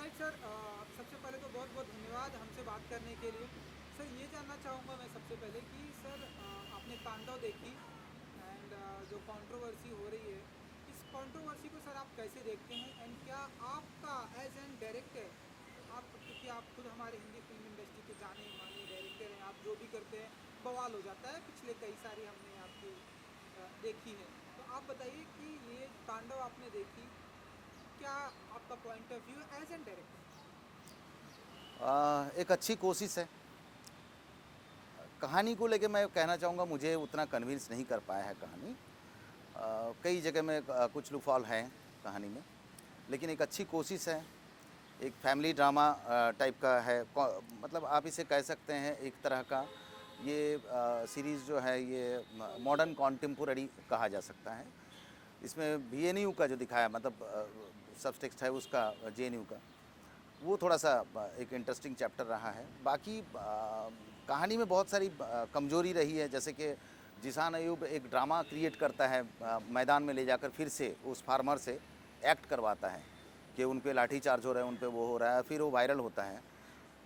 Right sir, सबसे पहले तो बहुत बहुत धन्यवाद हमसे बात करने के लिए। सर ये जानना चाहूँगा मैं सबसे पहले कि सर आपने तांडव देखी एंड जो कंट्रोवर्सी हो रही है, इस कंट्रोवर्सी को सर आप कैसे देखते हैं एंड क्या आपका एज एन डायरेक्टर, आप क्योंकि आप खुद हमारे हिंदी फिल्म इंडस्ट्री के जाने माने डायरेक्टर हैं, आप जो भी करते हैं बवाल हो जाता है, पिछले कई सारी हमने आपकी देखी है। तो आप बताइए कि ये तांडव आपने देखी, क्या आपका point of view as an director? एक अच्छी कोशिश है। कहानी को लेके मैं कहना चाहूँगा मुझे उतना कन्विंस नहीं कर पाया है कहानी। कई जगह में कुछ लूपहॉल हैं कहानी में, लेकिन एक अच्छी कोशिश है। एक फैमिली ड्रामा टाइप का है, मतलब आप इसे कह सकते हैं एक तरह का। ये सीरीज़ जो है ये मॉडर्न कॉन्टेम्पोररी कहा जा सकता है। इसमें बीएनयू का जो दिखाया, मतलब सबटेक्स्ट है उसका जेएनयू का, वो थोड़ा-सा एक इंटरेस्टिंग चैप्टर रहा है। बाकी कहानी में बहुत सारी कमज़ोरी रही है, जैसे कि ज़ीशान अय्यूब एक ड्रामा क्रिएट करता है, मैदान में ले जाकर फिर से उस फार्मर से एक्ट करवाता है कि उन पे लाठीचार्ज हो रहा है, उन पे वो हो रहा है, फिर वो वायरल होता है।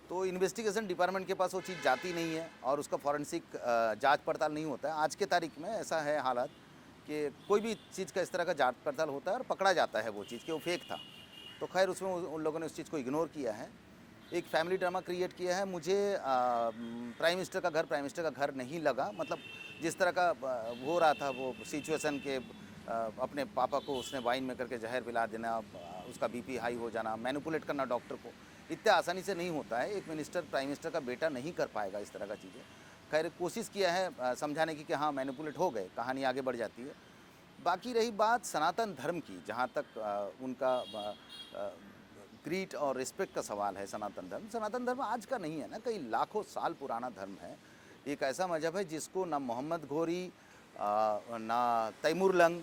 तो इन्वेस्टिगेशन डिपार्टमेंट के पास वो चीज़ जाती नहीं है और उसका फॉरेंसिक जाँच पड़ताल नहीं होता है। आज के तारीख में ऐसा है हालात कि कोई भी चीज़ का इस तरह का जाँच पड़ताल होता है और पकड़ा जाता है वो चीज़ कि वो फेक था। तो खैर उसमें उन लोगों ने उस चीज़ को इग्नोर किया है। एक फैमिली ड्रामा क्रिएट किया है। मुझे प्राइम मिनिस्टर का घर नहीं लगा, मतलब जिस तरह का हो रहा था वो सिचुएशन के, अपने पापा को उसने वाइन में करके जहर पिला देना, उसका बीपी हाई हो जाना, मैनिपुलेट करना डॉक्टर को, इतने आसानी से नहीं होता है। एक प्राइम मिनिस्टर का बेटा नहीं कर पाएगा इस तरह का चीज़ें। खैर कोशिश किया है समझाने की कि हाँ मैनिपुलेट हो गए, कहानी आगे बढ़ जाती है। बाकी रही बात सनातन धर्म की, जहाँ तक उनका ग्रीड और रिस्पेक्ट का सवाल है। सनातन धर्म आज का नहीं है ना, कई लाखों साल पुराना धर्म है। एक ऐसा मजहब है जिसको ना मोहम्मद घोरी, ना तैमूर लंग,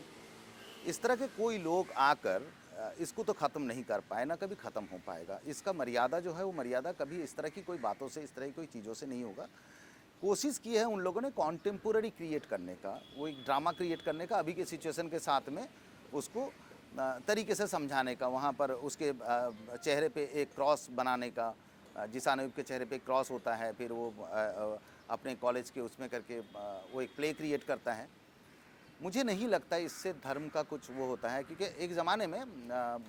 इस तरह के कोई लोग आकर इसको तो ख़त्म नहीं कर पाए, ना कभी ख़त्म हो पाएगा। इसका मर्यादा जो है वो मर्यादा कभी इस तरह की कोई बातों से, इस तरह की कोई चीज़ों से नहीं होगा। कोशिश की है उन लोगों ने कॉन्टेम्पोररी क्रिएट करने का, वो एक ड्रामा क्रिएट करने का, अभी के सिचुएशन के साथ में उसको तरीके से समझाने का। वहाँ पर उसके चेहरे पे एक क्रॉस बनाने का, ज़ीशान अय्यूब के चेहरे पे एक क्रॉस होता है, फिर वो अपने कॉलेज के उसमें करके वो एक प्ले क्रिएट करता है। मुझे नहीं लगता इससे धर्म का कुछ वो होता है, क्योंकि एक ज़माने में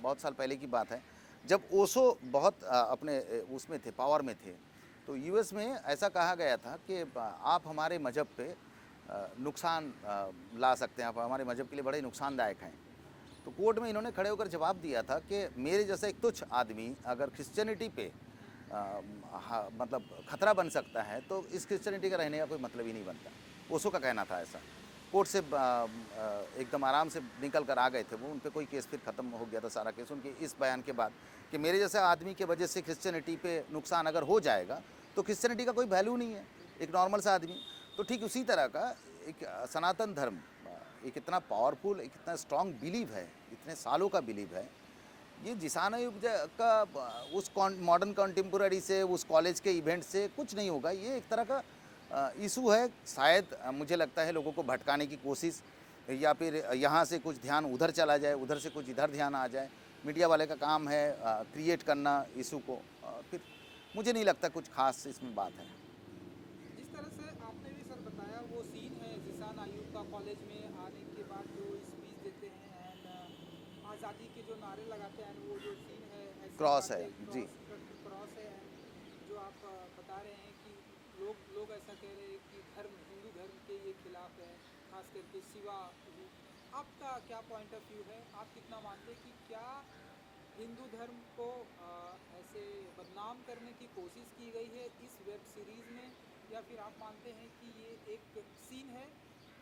बहुत साल पहले की बात है, जब ओशो बहुत अपने उसमें थे, पावर में थे, तो यूएस में ऐसा कहा गया था कि आप हमारे मज़हब पे नुकसान ला सकते हैं, आप हमारे मज़हब के लिए बड़े नुकसानदायक हैं। तो कोर्ट में इन्होंने खड़े होकर जवाब दिया था कि मेरे जैसा एक तुच्छ आदमी अगर क्रिश्चियनिटी पे मतलब खतरा बन सकता है, तो इस क्रिश्चियनिटी का रहने का कोई मतलब ही नहीं बनता। ओशो का कहना था ऐसा। कोर्ट से एकदम आराम से निकल कर आ गए थे वो, उन पे कोई केस फिर ख़त्म हो गया था सारा केस उनके इस बयान के बाद कि मेरे जैसे आदमी की वजह से क्रिश्चियनिटी पे नुकसान अगर हो जाएगा तो क्रिश्चियनिटी का कोई वैल्यू नहीं है, एक नॉर्मल सा आदमी। तो ठीक उसी तरह का एक सनातन धर्म, एक इतना पावरफुल, एक इतना स्ट्रॉन्ग बिलीव है, इतने सालों का बिलीव है। ये ज़ीशान अय्यूब का उस मॉडर्न कंटेम्पोररी से, उस कॉलेज के इवेंट से कुछ नहीं होगा। ये एक तरह का इशू है, शायद मुझे लगता है लोगों को भटकाने की कोशिश, या फिर यहाँ से कुछ ध्यान उधर चला जाए, उधर से कुछ इधर ध्यान आ जाए। मीडिया वाले का काम है क्रिएट करना इशू को, फिर मुझे नहीं लगता कुछ खास इसमें बात है। जिस तरह से आपने भी सर बताया वो सीन है ज़ीशान अय्यूब का कॉलेज में आने के बाद जो स्पीच देते हैं एंड आज़ादी के जो नारे लगाते हैं, वो जो सीन है ऐसी क्रॉस है बातें जी। क्रॉस है एंड जो आप बता रहे हैं कि लोग ऐसा कह रहे हैं कि हिंदू धर्म के ये खिलाफ है, खास करके शिवा जी। आपका क्या पॉइंट ऑफ व्यू है, आप कितना मानते हैं कि क्या हिंदू धर्म को ऐसे बदनाम करने की कोशिश की गई है इस वेब सीरीज़ में, या फिर आप मानते हैं कि ये एक सीन है,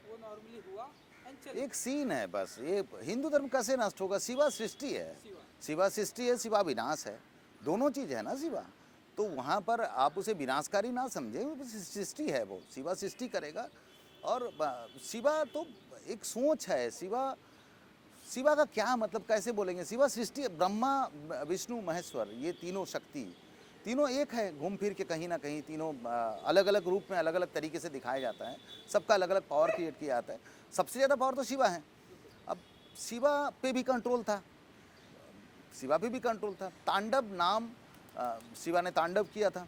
वो नॉर्मली हुआ एंड चले एक गए? सीन है बस। ये हिंदू धर्म कैसे नष्ट होगा? शिवा सृष्टि है, शिवा। शिवा सृष्टि है, शिवा विनाश है, दोनों चीज़ है ना शिवा। तो वहाँ पर आप उसे विनाशकारी ना समझें, वो सृष्टि है, वो शिवा सृष्टि करेगा। और शिवा तो एक सोच है। शिवा शिवा का क्या मतलब, कैसे बोलेंगे? शिवा सृष्टि, ब्रह्मा विष्णु महेश्वर, ये तीनों शक्ति, तीनों एक है घूम फिर के कहीं ना कहीं। तीनों अलग अलग रूप में, अलग अलग तरीके से दिखाया जाता है, सबका अलग अलग पावर क्रिएट किया जाता है। सबसे ज़्यादा पावर तो शिवा है। अब शिवा पे भी कंट्रोल था, शिवा पे भी कंट्रोल था। तांडव नाम शिवा ने तांडव किया था,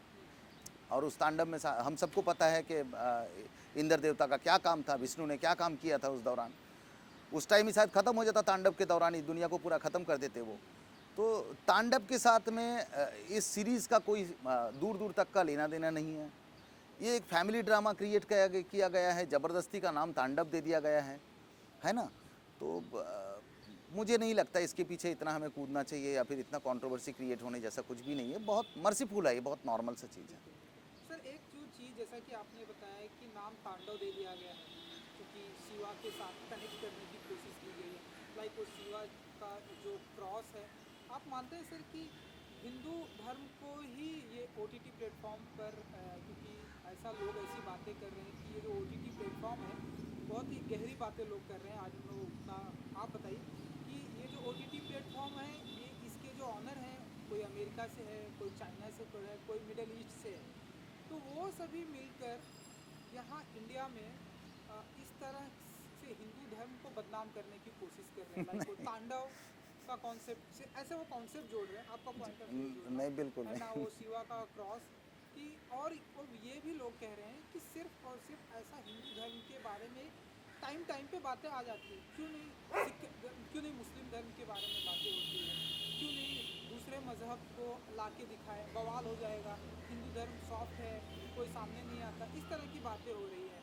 और उस तांडव में हम सबको पता है कि इंद्र देवता का क्या काम था, विष्णु ने क्या काम किया था उस दौरान। उस टाइम ही शायद ख़त्म हो जाता तांडव के दौरान, इस दुनिया को पूरा ख़त्म कर देते वो। तो तांडव के साथ में इस सीरीज़ का कोई दूर दूर तक का लेना देना नहीं है। ये एक फैमिली ड्रामा क्रिएट किया गया है, ज़बरदस्ती का नाम तांडव दे दिया गया है ना। तो मुझे नहीं लगता इसके पीछे इतना हमें कूदना चाहिए या फिर इतना कंट्रोवर्सी क्रिएट होने जैसा कुछ भी नहीं है। बहुत मर्सीफुल है, ये बहुत नॉर्मल सा चीज़ है। सर एक जो चीज़ जैसा कि आपने बताया कि नाम तांडव दे दिया गया है क्योंकि शिवा के साथ कनेक्ट करने की कोशिश की गई है, लाइक वो शिवा का जो क्रॉस है, आप मानते हैं सर कि हिंदू धर्म को ही ये OTT प्लेटफॉर्म पर क्योंकि ऐसा लोग ऐसी बातें कर रहे हैं कि ये जो OTT प्लेटफॉर्म है बहुत ही गहरी बातें लोग कर रहे हैं आज हम लोग का, आप बताइए कि ये जो OTT प्लेटफॉर्म है ये इसके जो ऑनर हैं कोई अमेरिका से है, कोई चाइना से है, कोई मिडल ईस्ट से है, तो वो सभी मिलकर यहाँ इंडिया में इस तरह से हिंदू धर्म को बदनाम करने की कोशिश कर रहे हैं, लाइक वो तांडव का कॉन्सेप्ट से ऐसे वो कॉन्सेप्ट जोड़ रहे हैं, आपका पॉइंट ऑफ व्यू नहीं, बिल्कुल है ना, नहीं। वो शिवा का क्रॉस कि और ये भी लोग कह रहे हैं कि सिर्फ और सिर्फ ऐसा हिंदू धर्म के बारे में टाइम पे बातें आ जाती है, क्यों नहीं मुस्लिम धर्म के बारे में बातें होती है, क्यों नहीं दूसरे मजहब को ला के दिखाए, बवाल हो जाएगा, हिंदू धर्म सॉफ्ट है, कोई सामने नहीं आता, इस तरह की बातें हो रही है।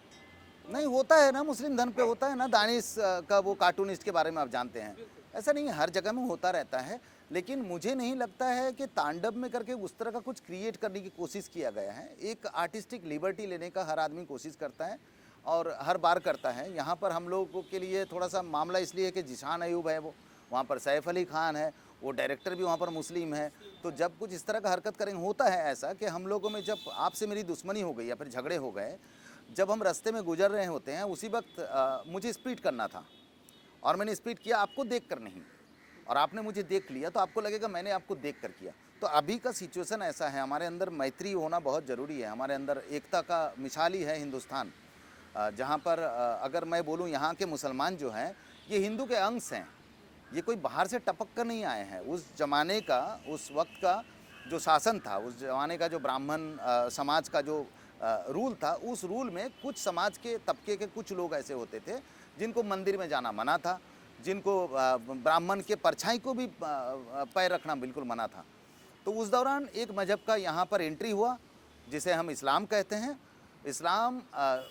नहीं होता है ना, मुस्लिम धर्म पे होता है ना, दानिश का वो कार्टूनिस्ट के बारे में आप जानते हैं। ऐसा नहीं है, हर जगह में होता रहता है, लेकिन मुझे नहीं लगता है कि तांडव में करके उस तरह का कुछ क्रिएट करने की कोशिश किया गया है। एक आर्टिस्टिक लिबर्टी लेने का हर आदमी कोशिश करता है और हर बार करता है। यहाँ पर हम लोगों के लिए थोड़ा सा मामला इसलिए है कि जिशान अयूब है, वो वहाँ पर सैफ अली खान है, वो डायरेक्टर भी वहाँ पर मुस्लिम है। तो जब कुछ इस तरह का हरकत करेंगे, होता है ऐसा कि हम लोगों में जब आपसे मेरी दुश्मनी हो गई या फिर झगड़े हो गए, जब हम रास्ते में गुजर रहे होते हैं उसी वक्त मुझे स्पीड करना था और मैंने स्पीड किया आपको देख कर नहीं, और आपने मुझे देख लिया तो आपको लगेगा मैंने आपको देख कर किया। तो अभी का सिचुएशन ऐसा है, हमारे अंदर मैत्री होना बहुत ज़रूरी है, हमारे अंदर एकता का मिसाल ही है हिंदुस्तान, जहाँ पर अगर मैं बोलूँ यहाँ के मुसलमान जो हैं ये हिंदू के अंश हैं, ये कोई बाहर से टपक कर नहीं आए हैं। उस ज़माने का, उस वक्त का जो शासन था, उस ज़माने का जो ब्राह्मण समाज का जो रूल था, उस रूल में कुछ समाज के तबके के कुछ लोग ऐसे होते थे जिनको मंदिर में जाना मना था, जिनको ब्राह्मण के परछाई को भी पैर रखना बिल्कुल मना था। तो उस दौरान एक मजहब का यहाँ पर एंट्री हुआ जिसे हम इस्लाम कहते हैं। इस्लाम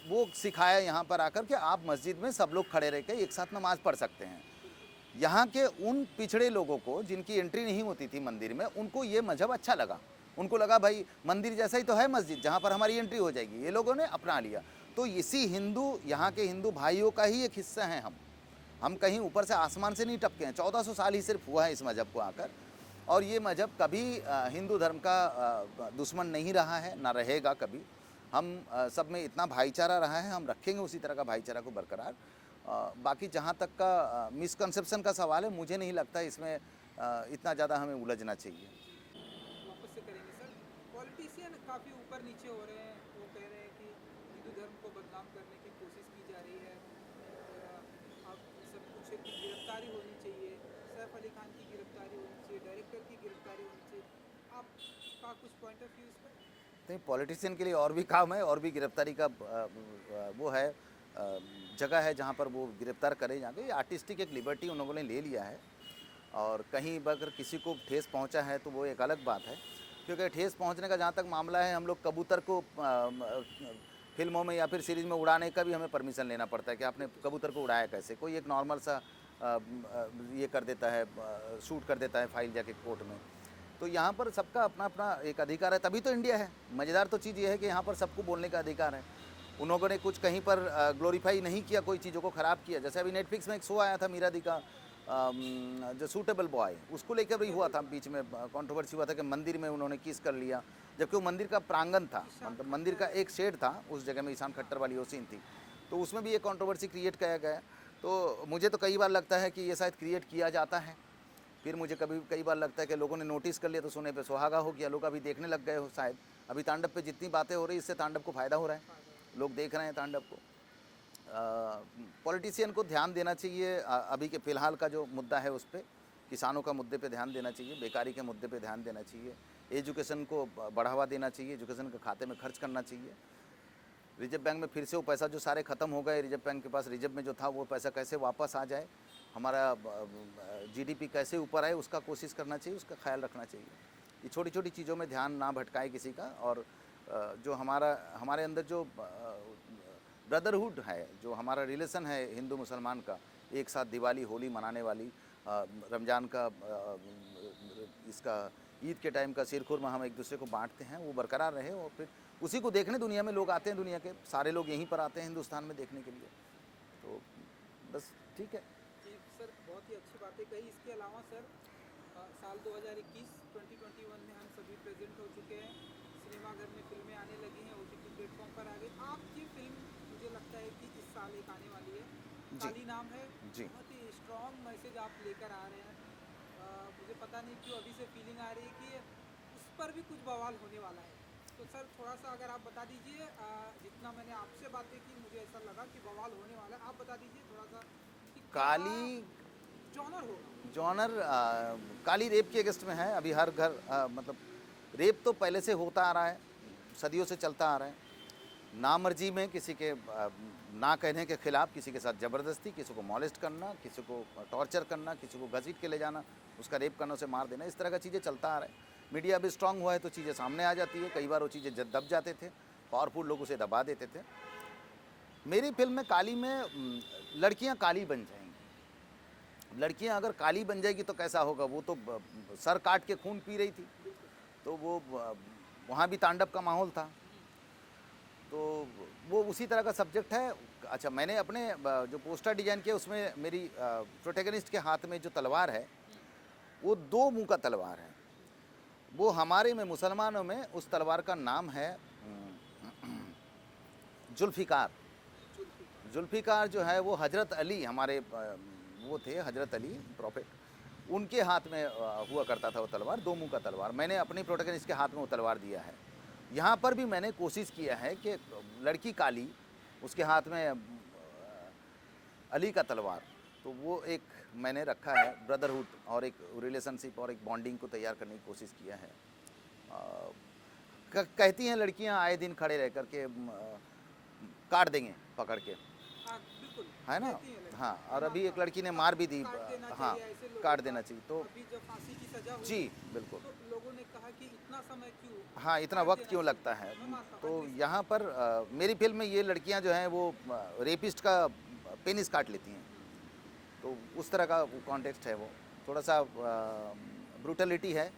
वो सिखाया यहाँ पर आकर के आप मस्जिद में सब लोग खड़े रह के एक साथ नमाज़ पढ़ सकते हैं। यहाँ के उन पिछड़े लोगों को जिनकी एंट्री नहीं होती थी मंदिर में, उनको ये मजहब अच्छा लगा। उनको लगा भाई मंदिर जैसा ही तो है मस्जिद, जहाँ पर हमारी एंट्री हो जाएगी, ये लोगों ने अपना लिया। तो इसी हिंदू, यहाँ के हिंदू भाइयों का ही एक हिस्सा हैं हम कहीं ऊपर से आसमान से नहीं टपके हैं। 1400 साल ही सिर्फ हुआ है इस मज़हब को आकर, और ये मज़हब कभी हिंदू धर्म का दुश्मन नहीं रहा है, ना रहेगा कभी। हम सब में इतना भाईचारा रहा है, हम रखेंगे उसी तरह का भाईचारा को बरकरार। बाकी जहाँ तक का मिसकंसेप्शन का सवाल है, मुझे नहीं लगता इसमें इतना ज़्यादा हमें उलझना चाहिए। वापस से करेंगे सर, पॉलिटिशियन काफ़ी ऊपर नीचे हो रहे हैं, वो कह रहे हैं कि हिंदू धर्म को बदनाम करने की कोशिश की जा रही है और अब सब कुछ की गिरफ्तारी होनी चाहिए, सैफ अली खान की गिरफ्तारी होनी चाहिए, डायरेक्टर की गिरफ्तारी होनी चाहिए, आपका कुछ पॉइंट ऑफ व्यू इस पर? नहीं, पॉलिटिशियन के लिए और भी काम है, और भी गिरफ्तारी का वो है, जगह है जहाँ पर वो गिरफ्तार करे जाएंगे। ये आर्टिस्टिक एक लिबर्टी उन लोगों ने ले लिया है, और कहीं अगर किसी को ठेस पहुँचा है तो वो एक अलग बात है, क्योंकि ठेस पहुँचने का जहाँ तक मामला है, हम लोग कबूतर को फिल्मों में या फिर सीरीज़ में उड़ाने का भी हमें परमिशन लेना पड़ता है कि आपने कबूतर को उड़ाया कैसे। कोई एक नॉर्मल सा ये कर देता है, शूट कर देता है फाइल जाके कोर्ट में। तो यहाँ पर सबका अपना अपना एक अधिकार है, तभी तो इंडिया है। मज़ेदार तो चीज़ ये है कि यहाँ पर सबको बोलने का अधिकार है। उन लोगों ने कुछ कहीं पर ग्लोरीफाई नहीं किया, कोई चीज़ों को ख़राब किया। जैसे अभी नेटफ्लिक्स में एक शो आया था मीरा दी का, जो सूटेबल बॉय, उसको लेकर भी हुआ था, बीच में कंट्रोवर्सी हुआ था कि मंदिर में उन्होंने किस कर लिया, जबकि वो मंदिर का प्रांगण था, मतलब मंदिर का एक शेड था उस जगह में, ईशान खट्टर वाली वो सीन थी। तो उसमें भी एक कंट्रोवर्सी क्रिएट किया गया। तो मुझे तो कई बार लगता है कि ये शायद क्रिएट किया जाता है, फिर मुझे कई बार लगता है कि लोगों ने नोटिस कर लिया तो सोने पे सुहागा हो गया, लोग अभी देखने लग गए हो शायद। अभी तांडव पे जितनी बातें हो रही, इससे तांडव को फ़ायदा हो रहा है, लोग देख रहे हैं तांडव को। पॉलिटिशियन को ध्यान देना चाहिए अभी के फ़िलहाल का जो मुद्दा है उस पर, किसानों का मुद्दे पे ध्यान देना चाहिए, बेकारी के मुद्दे पे ध्यान देना चाहिए, एजुकेशन को बढ़ावा देना चाहिए, एजुकेशन के खाते में खर्च करना चाहिए। रिजर्व बैंक में फिर से वो पैसा जो सारे ख़त्म हो गए, रिजर्व बैंक के पास रिजर्व में जो था वो पैसा कैसे वापस आ जाए, हमारा जीडीपी कैसे ऊपर आए, उसका कोशिश करना चाहिए, उसका ख्याल रखना चाहिए। ये छोटी छोटी चीज़ों में ध्यान ना भटकाए किसी का। और जो हमारे अंदर जो ब्रदरहुड है, जो हमारा रिलेशन है हिंदू मुसलमान का, एक साथ दिवाली होली मनाने वाली, रमज़ान का इसका ईद के टाइम का शिरखुरमा हम एक दूसरे को बांटते हैं, वो बरकरार रहे। और फिर उसी को देखने दुनिया में लोग आते हैं, दुनिया के सारे लोग यहीं पर आते हैं हिंदुस्तान में देखने के लिए। तो बस ठीक है जी सर, बहुत ही अच्छी बातें कही। इसके अलावा सर साल 2021 में हम सभी प्रेजेंट हो चुके हैं, सिनेमाघर में फिल्में आने लगी हैं, ओटीटी प्लेटफॉर्म पर आ गई। आपकी फिल्म मुझे लगता है कि इस साल एक आने वाली है, काली नाम है। जी। बहुत ही स्ट्रॉन्ग मैसेज आप लेकर आ रहे हैं। मुझे पता नहीं क्यों अभी से फीलिंग आ रही है कि उस पर भी कुछ बवाल होने वाला है। तो सर थोड़ा सा अगर आप बता दीजिए, जितना मैंने आपसे बातें की मुझे ऐसा लगा कि बवाल होने वाला है। आप बता दीजिए थोड़ा सा कि काली जॉनर होगा। जॉनर काली रेप के अगेंस्ट में है। अभी हर घर मतलब रेप तो पहले से होता आ रहा है, सदियों से चलता आ रहा है। नामर्जी में किसी के ना कहने के खिलाफ किसी के साथ ज़बरदस्ती, किसी को मॉलेस्ट करना, किसी को टॉर्चर करना, किसी को घसीट के ले जाना, उसका रेप करना, उसे मार देना, इस तरह का चीज़ें चलता आ रहा है। मीडिया अभी स्ट्रांग हुआ है तो चीज़ें सामने आ जाती है। कई बार वो चीज़ें दब जाते थे, पावरफुल लोग उसे दबा देते थे। मेरी फिल्म में काली में लड़कियाँ काली बन जाएंगी। लड़कियाँ अगर काली बन जाएगी तो कैसा होगा? वो तो सर काट के खून पी रही थी, तो वो वहाँ भी तांडव का माहौल था। तो वो उसी तरह का सब्जेक्ट है। अच्छा, मैंने अपने जो पोस्टर डिजाइन किया उसमें मेरी प्रोटैगनिस्ट के हाथ में जो तलवार है वो 2 मुंह का तलवार है। वो हमारे में मुसलमानों में उस तलवार का नाम है जुल्फ़िकार। जुल्फ़िकार जो है वो हज़रत अली, हमारे वो थे हज़रत अली प्रॉफिट, उनके हाथ में हुआ करता था वो तलवार, 2 मुंह का तलवार। मैंने अपनी प्रोटैगनिस्ट के हाथ में वो तलवार दिया है। यहाँ पर भी मैंने कोशिश किया है कि लड़की काली, उसके हाथ में अली का तलवार, तो वो एक मैंने रखा है ब्रदरहुड और एक रिलेशनशिप और एक बॉन्डिंग को तैयार करने की कोशिश किया है। कहती हैं लड़कियां आए दिन खड़े रह करके काट देंगे पकड़ के, हाँ बिल्कुल है ना? कहती हैं लड़की। हाँ, और अभी एक लड़की ने मार भी दी। काट देना हाँ, चाहिए ऐसे लोगों काट का। देना चाहिए। तो अभी जब फांसी की सजा हुई जी बिल्कुल, तो लोगों ने कहा कि इतना समय क्यों, हाँ, इतना काट वक्त देना क्यों चाहिए। लगता है? मैं मानता हूँ, तो agree। यहाँ पर मेरी फिल्म में ये लड़कियाँ जो हैं वो रेपिस्ट का पेनिस काट लेती हैं। तो उस तरह का वो कॉन्टेक्स्ट है। वो थोड़ा सा ब्रूटलिटी है,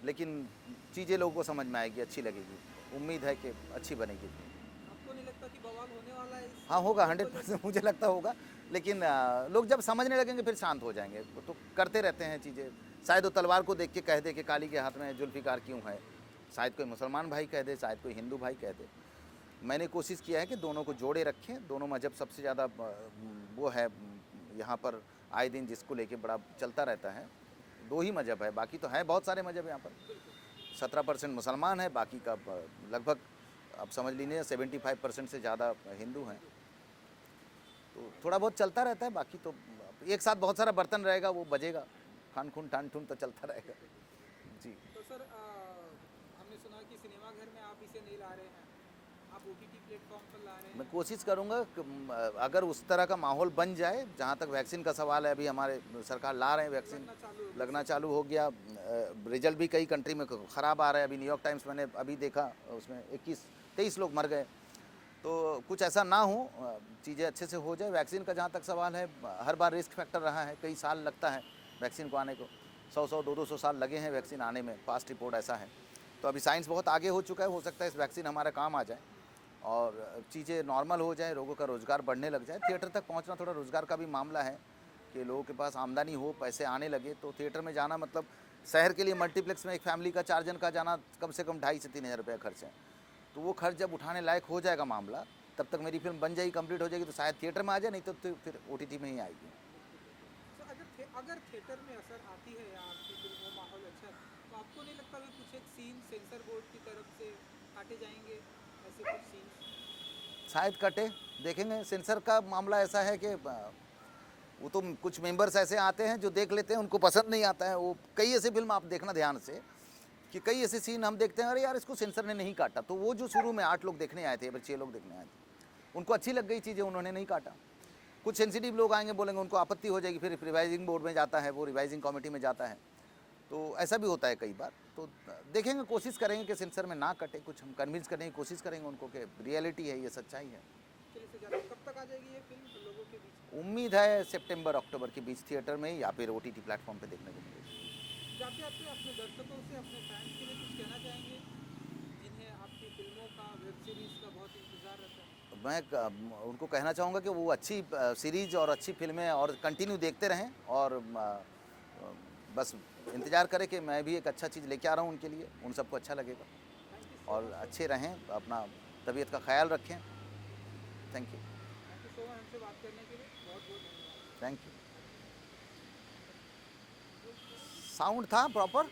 लेकिन चीज़ें लोगों को समझ में आएगी, अच्छी लगेगी। उम्मीद है कि अच्छी बनेगी। आपको नहीं लगता कि बवाल होने वाला है हाँ होगा, 100% मुझे लगता होगा। लेकिन लोग जब समझने लगेंगे फिर शांत हो जाएंगे। वो तो करते रहते हैं चीज़ें। शायद वो तलवार को देख के कह दे कि काली के हाथ में जुल्फ़िकार क्यों है। शायद कोई मुसलमान भाई कह दे, शायद कोई हिंदू भाई कह दे। मैंने कोशिश किया है कि दोनों को जोड़े रखें। दोनों मज़हब सबसे ज़्यादा वो है यहाँ पर, आए दिन जिसको लेके बड़ा चलता रहता है। 2 ही मज़हब है, बाकी तो हैं बहुत सारे मज़हब यहाँ पर। 17% मुसलमान है, बाकी का लगभग आप समझ लीजिए 75% से ज़्यादा हिंदू हैं। तो थोड़ा बहुत चलता रहता है। बाकी तो एक साथ बहुत सारा बर्तन रहेगा, वो बजेगा, खान खून टान ठून तो चलता रहेगा। जी। तो सर हमने सुना कि सिनेमाघर में आप इसे नहीं ला रहे हैं, आप ओटीटी प्लेटफॉर्म पर ला रहे हैं। मैं कोशिश करूंगा कि अगर उस तरह का माहौल बन जाए, जहाँ तक वैक्सीन का सवाल है, अभी हमारे सरकार ला रहे हैं वैक्सीन, लगना चालू हो गया। रिजल्ट भी कई कंट्री में ख़राब आ रहा है। अभी न्यूयॉर्क टाइम्स मैंने अभी देखा, उसमें 21-23 लोग मर गए। तो कुछ ऐसा ना हो, चीज़ें अच्छे से हो जाए। वैक्सीन का जहाँ तक सवाल है, हर बार रिस्क फैक्टर रहा है, कई साल लगता है वैक्सीन को आने को। 100-100, 200 साल लगे हैं वैक्सीन आने में, पास्ट रिपोर्ट ऐसा है। तो अभी साइंस बहुत आगे हो चुका है, हो सकता है इस वैक्सीन हमारा काम आ जाए और चीज़ें नॉर्मल हो जाए, लोगों का रोज़गार बढ़ने लग जाए। थिएटर तक पहुंचना थोड़ा रोज़गार का भी मामला है कि लोगों के पास आमदनी हो, पैसे आने लगे। तो थिएटर में जाना मतलब शहर के लिए मल्टीप्लेक्स में एक फैमिली का 4 जन का जाना कम से कम 2,500 से 3,000 रुपये खर्च है। तो वो खर्च जब उठाने लायक हो जाएगा मामला, तब तक मेरी फिल्म बन जाएगी, कंप्लीट हो जाएगी, तो शायद थिएटर में आ जाए, नहीं तो फिर ओटीटी में ही आएगी। तो अगर थिएटर में असर आती है या आपकी फिल्म वो माहौल अच्छा है, तो आपको नहीं लगता कि कुछ एक सीन सेंसर बोर्ड की तरफ से काटे जाएंगे, ऐसे कुछ सीन? शायद कटे, देखेंगे। सेंसर का मामला ऐसा है कि वो तो कुछ मेंबर्स ऐसे आते हैं जो देख लेते हैं, उनको पसंद नहीं आता है। वो कई ऐसे फिल्म आप देखना ध्यान से कि कई ऐसे सीन हम देखते हैं, अरे यार इसको सेंसर ने नहीं काटा। तो वो जो शुरू में 8 लोग देखने आए थे या 6 लोग देखने आए थे, उनको अच्छी लग गई चीज़ें, उन्होंने नहीं काटा। कुछ सेंसिटिव लोग आएंगे, बोलेंगे, उनको आपत्ति हो जाएगी, फिर रिवाइजिंग बोर्ड में जाता है, वो रिवाइजिंग कमेटी में जाता है। तो ऐसा भी होता है कई बार। तो देखेंगे, कोशिश करेंगे कि सेंसर में ना कटे। कुछ हम कन्विंस करने की कोशिश करेंगे उनको कि रियलिटी है, ये सच्चाई है। चलिए सर, ज़्यादा कब तक आ जाएगी ये फिल्म लोगों के बीच? उम्मीद है सितंबर अक्टूबर के बीच थिएटर में या फिर OTT प्लेटफॉर्म पे देखने को मिलेगी। जाते आते अपने दर्शकों से, अपने फैंस के लिए कुछ कहना चाहेंगे जिन्हें आपकी फिल्मों का, वेब सीरीज़ का बहुत इंतज़ार रहता है? मैं उनको कहना चाहूँगा कि वो अच्छी सीरीज और अच्छी फिल्में और कंटिन्यू देखते रहें, और बस इंतज़ार करें कि मैं भी एक अच्छा चीज़ लेके आ रहा हूँ उनके लिए, उन सबको अच्छा लगेगा। थैंक यू सो और मच। अच्छे रहें, अपना तबीयत का ख्याल रखें। Thank you. Thank you so much हमसे बात करने के लिए, बहुत बहुत धन्यवाद। Thank you. साउंड था प्रॉपर?